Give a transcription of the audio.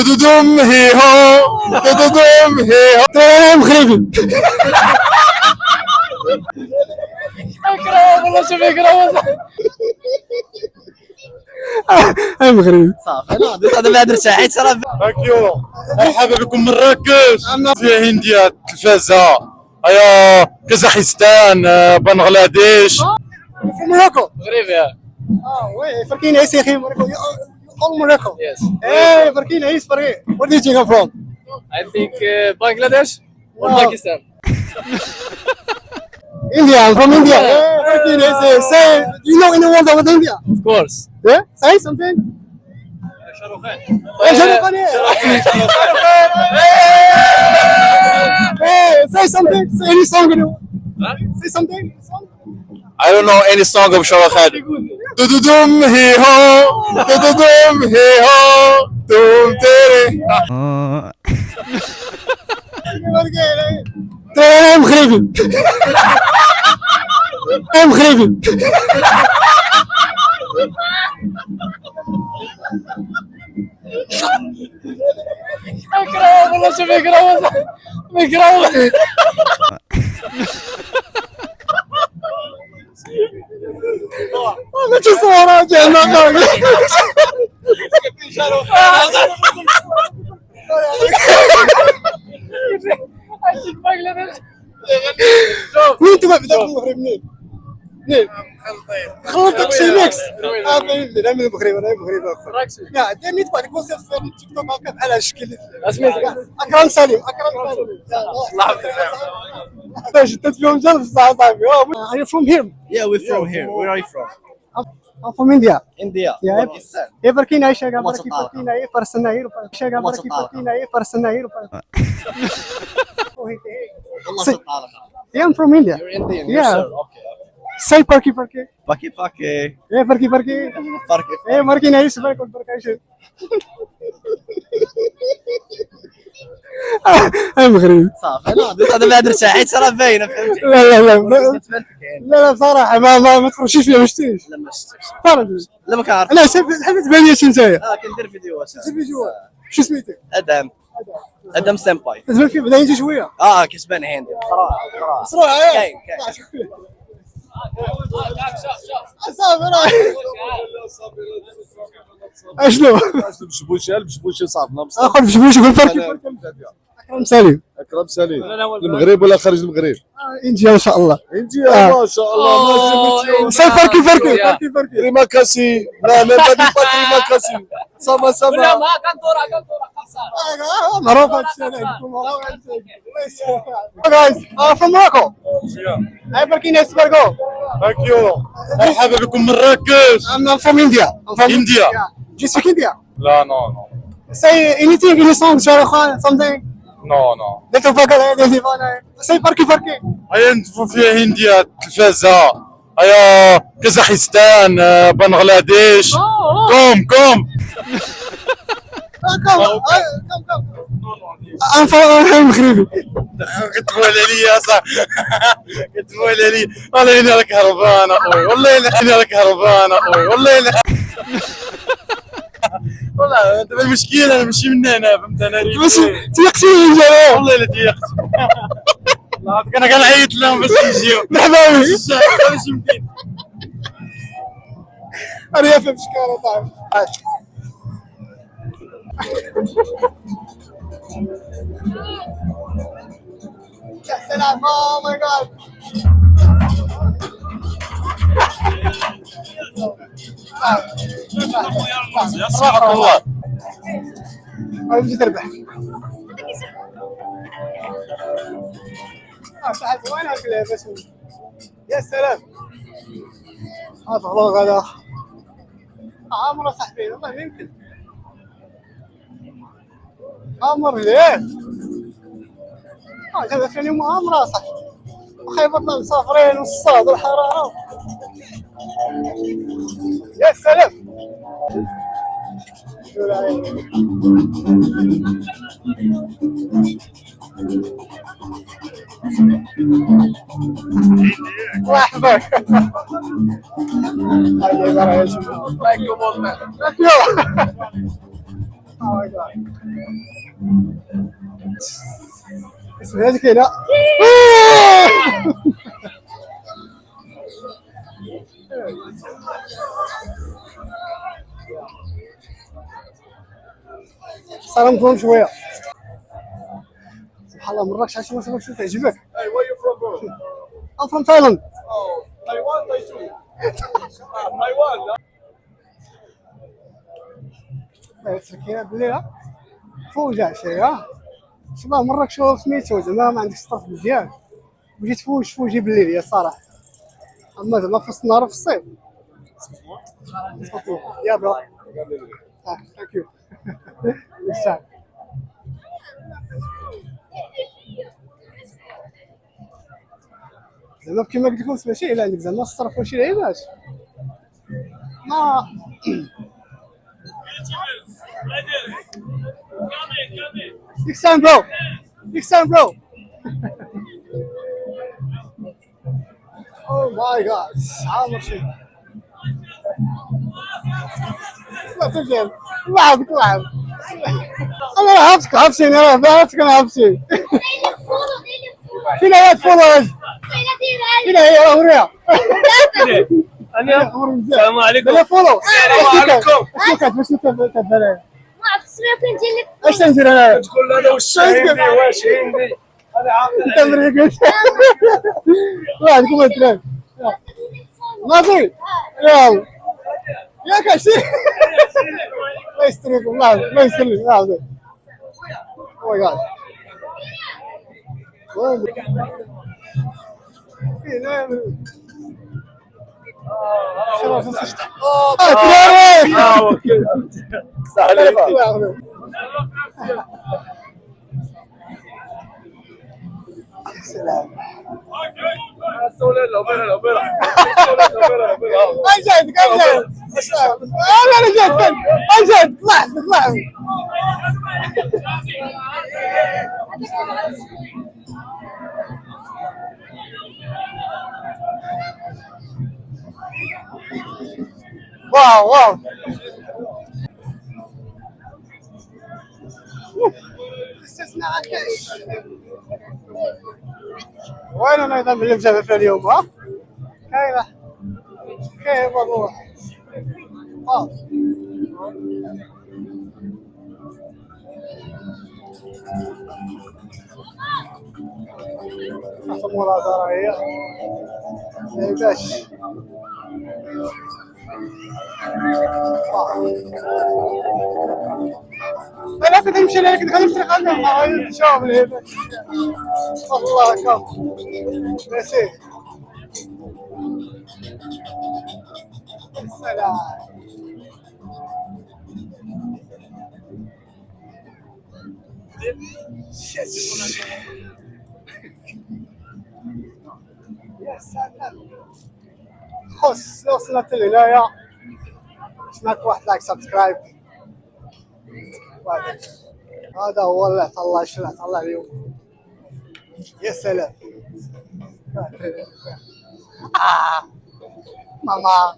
دودوم هي هو دودوم هي هو تمام مغربي. اكره والله شوف اكره اي مغربي صافي انا ما درتش حيت راه اكيو مرحبا بكم مراكش فيها هندية التلفازة هيا كازاخستان بنغلاديش موراكو مغربي وي فركين عيس يا اخي موراكو اول موراكو يس اي فركين عيس فركين وير دو يو ثينك فروم I think Bangladesh or No. Pakistan. India. I'm from India. فركين عيس say do you know any word about India? Of course. Yeah, say something. Eh, شاروخ خان Hey, say something. Say any song you know. Say something. I don't know any song of Shah Rukh Khan. دودوم هي هو دودوم هي هو دوم تيري تمام مغربي تمام مغربي اكره والله شوف اكره اكره والله شو صورة جانا عشان بنغلاديش وين تبغى بدك المغرب منين؟ منين؟ خلطك شي ميكس فهمتني انا من المغرب انا مغربي اخر راكسي يا ديرني تبع الكونسيرت في التيك توك هكا بحال هذا الشكل اسميتك اكرم سليم اكرم سليم الله يحفظك جدت فيهم جلب صاحبي Are you from here? Yeah, we're from here. Where are you from? I'm from India. India. Yeah. Pakistan. ये बरकीना है शेगा What's बरकी up, बरकीना ये परसना ये शेगा What's बरकी up, बरकीना ये परसना ये Allah Say- subhanahu. Yeah, I'm from India. You're Indian. Yeah. Yes, sir. Okay. Say परकी परकी Paki paki. ये परकी परकी Paki. ये बरकीना ये सुबह कौन परकाश أي مغربي صافي انا ما درتش حيت راه باينه فهمتي. لا لا بصراحة ما تخرجيش فيها ما شتيش لا ما شفتكش. فرج لا ما كنعرف. أنا حبيت تبان لي نتايا كندير فيديوهات. شو سميتك؟ ادم سامباي. تبان فيه بدا يجي شوية كسبان هندي صراحه صراحة كاين اشنو؟ بشبوشي صاحبنا اخر بشبوش يقول فركي اكرم سليم اكرم سليم المغرب ولا خارج المغرب؟ انجيا ان شاء الله انت ما شاء الله سي فركي فركي ريما كاسي لا لا pas ريما كاسي سما سما معروف هذا الشيء عندكم معروف هذا الشيء جايز from Morocco اي فركي ناس برغو اكيو مرحبا بكم مراكش I'm from India India. Do you speak India? لا نو Say anything, any song, Shah Rukh Khan, something. نو Little Bagala, Little Bagala. Say فركي فركي. هيا ندفو فيها هندية التلفازة هيا كازاخستان بنغلاديش قوم Come. I'm from مغربي. كتبوا عليا صح كتبوا علي والله انا راك هربان اخوي والله انا راك هربان اخوي والله والله دابا المشكل انا ماشي من هنا فهمت انا بس تيقتيني جا والله الا تيقت والله انا كنعيط لهم باش يجيو مرحبا بك. باش يمكن انا في مشكله صاحبي. يا سلام اوه ماي جاد. والله انا بدي تربح. صاحبي وين هاك بس. يا سلام. هذا والله هذا عمره صاحبي والله ما يمكن. عمر ليه؟ جاب فيني مؤامرة صح. خيبطنا مسافرين والصاد والحرارة. يا سلام. شو العين. الله يحفظك. هاي برا يا شباب. Like you old man. ماي جاد. اسمع هذيك هنا. صرمتهم شويه. سبحان الله مراكش عرفتي ما سمعتش تعجبك. Hey, where you from, bro? I'm from Thailand. Oh, Taiwan, Taichung. Taiwan. تركيا بلي فوجع شي ها. شباب مراكش سميتو زعما ما عندكش الطرف مزيان. بغيت فوجي بالليل يا صراحه. اما زعما في النهار في الصيف. يا برو. ثانك يو. زعما كيما قلت لكم ماشي الا عندك زعما الصرف وشي لعيبات ما next time bro next time bro oh my god عامر شي لا تجيب لعبك لعب انا عرفتك انا عرفتك انا عرفتي فين هي تفولوز فين هي وريها السلام عليكم. لا فولو السلام عليكم. باش تتبع ما عرفت سمعت نجي لك اش تندير انا تقول انا واش هندي واش هندي انا عارف انت مريقل واحد كما تراب ناظري يلا ياك عشي الله يستركم الله يسلمك الله او ماي جاد سلام اجد انا جد اجد لحظه واو واو استثناء كاش وين انا اذا اللي مجاب في اليوم ها كاينه كاين والله مورا دراهي باش انا كنت نمشي لك كنت نمشي لك شوف الهبه الله كم ماشي السلام يا سلام خص وصلت لهنايا سمعت واحد لايك سبسكرايب هذا هو اللي طلع شنو طلع اليوم يا سلام ماما